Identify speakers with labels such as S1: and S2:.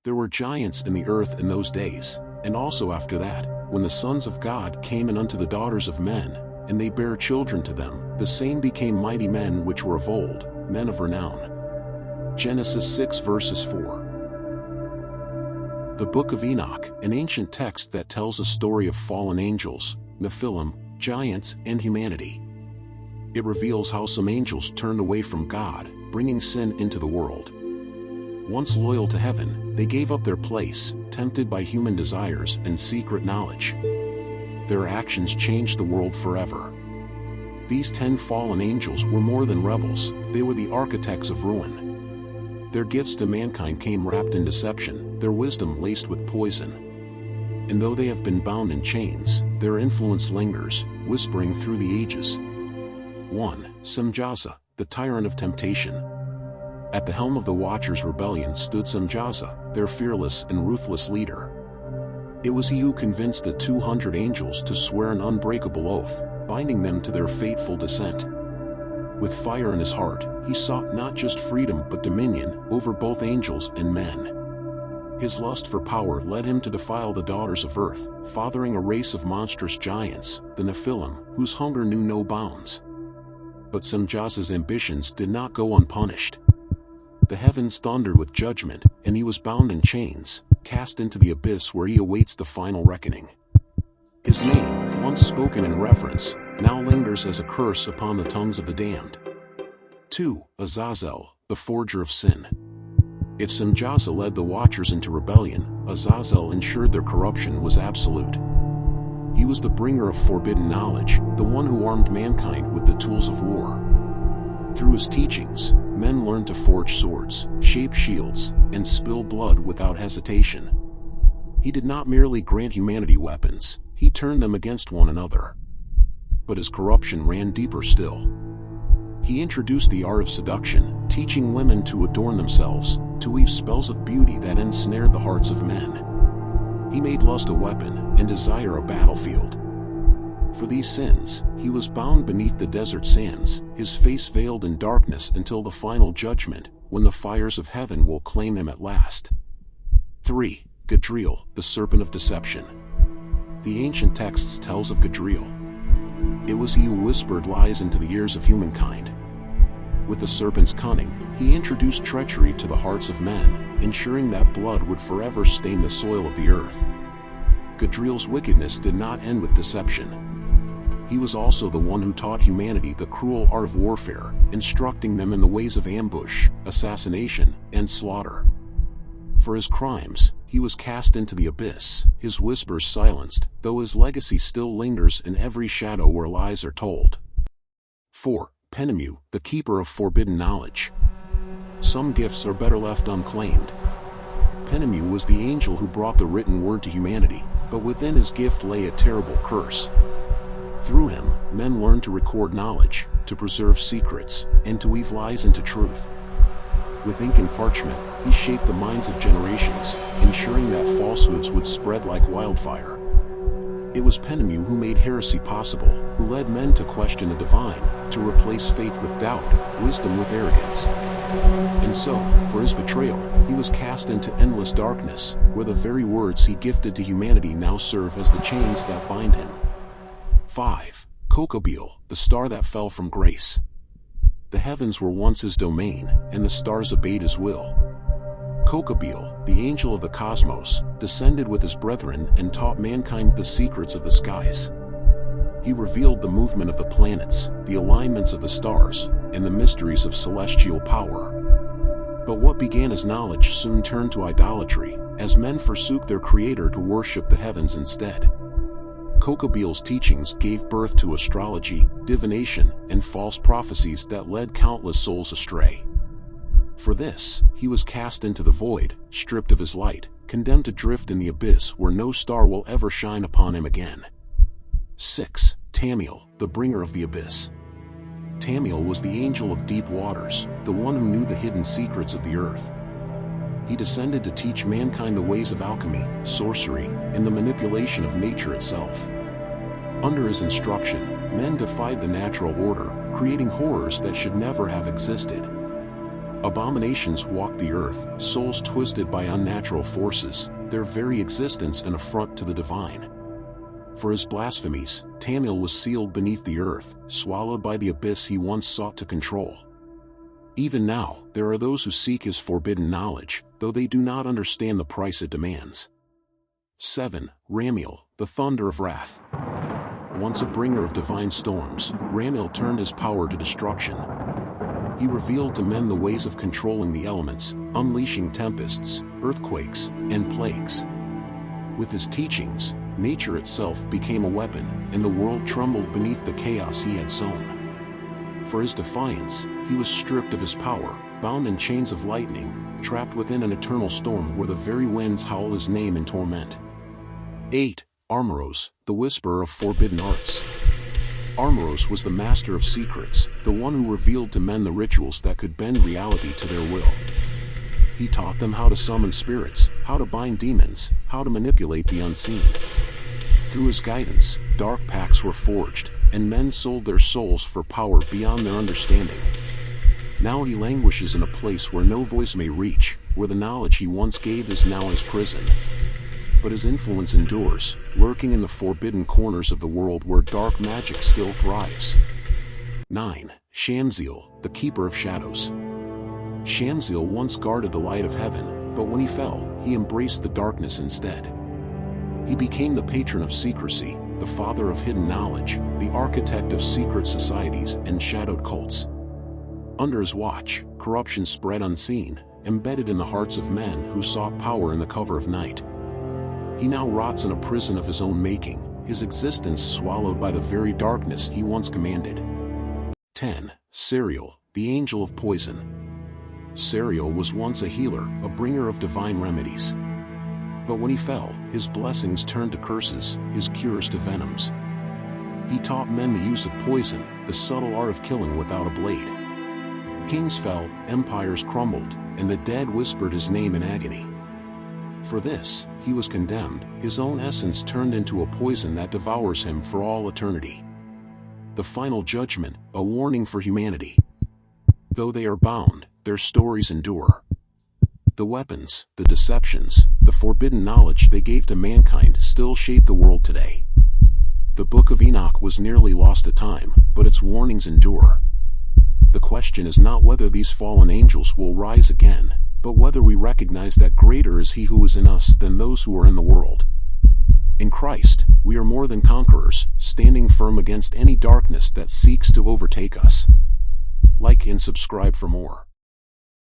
S1: There were giants in the earth in those days, and also after that, when the sons of God came in unto the daughters of men, and they bare children to them, the same became mighty men which were of old, men of renown. Genesis 6 verses 4. The Book of Enoch, an ancient text that tells a story of fallen angels, Nephilim, giants, and humanity. It reveals how some angels turned away from God, bringing sin into the world. Once loyal to heaven, they gave up their place, tempted by human desires and secret knowledge. Their actions changed the world forever. These 10 fallen angels were more than rebels, they were the architects of ruin. Their gifts to mankind came wrapped in deception, their wisdom laced with poison. And though they have been bound in chains, their influence lingers, whispering through the ages. 1. Samjasa, the tyrant of temptation. At the helm of the Watchers' rebellion stood Samjasa, their fearless and ruthless leader. It was he who convinced the 200 angels to swear an unbreakable oath, binding them to their fateful descent. With fire in his heart, he sought not just freedom but dominion over both angels and men. His lust for power led him to defile the daughters of earth, fathering a race of monstrous giants, the Nephilim, whose hunger knew no bounds. But Samjasa's ambitions did not go unpunished. The heavens thundered with judgment, and he was bound in chains, cast into the abyss where he awaits the final reckoning. His name, once spoken in reverence, now lingers as a curse upon the tongues of the damned. 2. Azazel, the forger of sin. If Samjasa led the Watchers into rebellion, Azazel ensured their corruption was absolute. He was the bringer of forbidden knowledge, the one who armed mankind with the tools of war. Through his teachings, men learned to forge swords, shape shields, and spill blood without hesitation. He did not merely grant humanity weapons, he turned them against one another. But his corruption ran deeper still. He introduced the art of seduction, teaching women to adorn themselves, to weave spells of beauty that ensnared the hearts of men. He made lust a weapon, and desire a battlefield. For these sins, he was bound beneath the desert sands, his face veiled in darkness until the final judgment, when the fires of heaven will claim him at last. 3. Gadriel, the serpent of deception. The ancient texts tells of Gadriel. It was he who whispered lies into the ears of humankind. With the serpent's cunning, he introduced treachery to the hearts of men, ensuring that blood would forever stain the soil of the earth. Gadriel's wickedness did not end with deception. He was also the one who taught humanity the cruel art of warfare, instructing them in the ways of ambush, assassination, and slaughter. For his crimes, he was cast into the abyss, his whispers silenced, though his legacy still lingers in every shadow where lies are told. 4. Penemu, the keeper of forbidden knowledge. Some gifts are better left unclaimed. Penemu was the angel who brought the written word to humanity, but within his gift lay a terrible curse. Through him, men learned to record knowledge, to preserve secrets, and to weave lies into truth. With ink and parchment, he shaped the minds of generations, ensuring that falsehoods would spread like wildfire. It was Penemu who made heresy possible, who led men to question the divine, to replace faith with doubt, wisdom with arrogance. And so, for his betrayal, he was cast into endless darkness, where the very words he gifted to humanity now serve as the chains that bind him. 5. Cocobiel, the star that fell from grace. The heavens were once his domain, and the stars obeyed his will. Cocobiel, the angel of the cosmos, descended with his brethren and taught mankind the secrets of the skies. He revealed the movement of the planets, the alignments of the stars, and the mysteries of celestial power. But what began as knowledge soon turned to idolatry, as men forsook their creator to worship the heavens instead. Cocobiel's teachings gave birth to astrology, divination, and false prophecies that led countless souls astray. For this, he was cast into the void, stripped of his light, condemned to drift in the abyss where no star will ever shine upon him again. 6. Tamiel, the bringer of the abyss. Tamiel was the angel of deep waters, the one who knew the hidden secrets of the earth. He descended to teach mankind the ways of alchemy, sorcery, and the manipulation of nature itself. Under his instruction, men defied the natural order, creating horrors that should never have existed. Abominations walked the earth, souls twisted by unnatural forces, their very existence an affront to the divine. For his blasphemies, Tamiel was sealed beneath the earth, swallowed by the abyss he once sought to control. Even now, there are those who seek his forbidden knowledge, though they do not understand the price it demands. 7. Ramel, the thunder of wrath. Once a bringer of divine storms, Ramel turned his power to destruction. He revealed to men the ways of controlling the elements, unleashing tempests, earthquakes, and plagues. With his teachings, nature itself became a weapon, and the world trembled beneath the chaos he had sown. For his defiance, he was stripped of his power, bound in chains of lightning, trapped within an eternal storm where the very winds howl his name in torment. 8. Armoros, the whisperer of forbidden arts. Armoros was the master of secrets, the one who revealed to men the rituals that could bend reality to their will. He taught them how to summon spirits, how to bind demons, how to manipulate the unseen. Through his guidance, dark pacts were forged, and men sold their souls for power beyond their understanding. Now he languishes in a place where no voice may reach, where the knowledge he once gave is now his prison. But his influence endures, lurking in the forbidden corners of the world where dark magic still thrives. 9. Shamil, the keeper of shadows. Shamil once guarded the light of heaven, but when he fell, he embraced the darkness instead. He became the patron of secrecy, the father of hidden knowledge, the architect of secret societies and shadowed cults. Under his watch, corruption spread unseen, embedded in the hearts of men who sought power in the cover of night. He now rots in a prison of his own making, his existence swallowed by the very darkness he once commanded. 10. Seriel, the angel of poison. Seriel was once a healer, a bringer of divine remedies. But when he fell, his blessings turned to curses, his cures to venoms. He taught men the use of poison, the subtle art of killing without a blade. Kings fell, empires crumbled, and the dead whispered his name in agony. For this, he was condemned, his own essence turned into a poison that devours him for all eternity. The final judgment, a warning for humanity. Though they are bound, their stories endure. The weapons, the deceptions, the forbidden knowledge they gave to mankind still shape the world today. The Book of Enoch was nearly lost to time, but its warnings endure. The question is not whether these fallen angels will rise again, but whether we recognize that greater is He who is in us than those who are in the world. In Christ, we are more than conquerors, standing firm against any darkness that seeks to overtake us. Like and subscribe for more.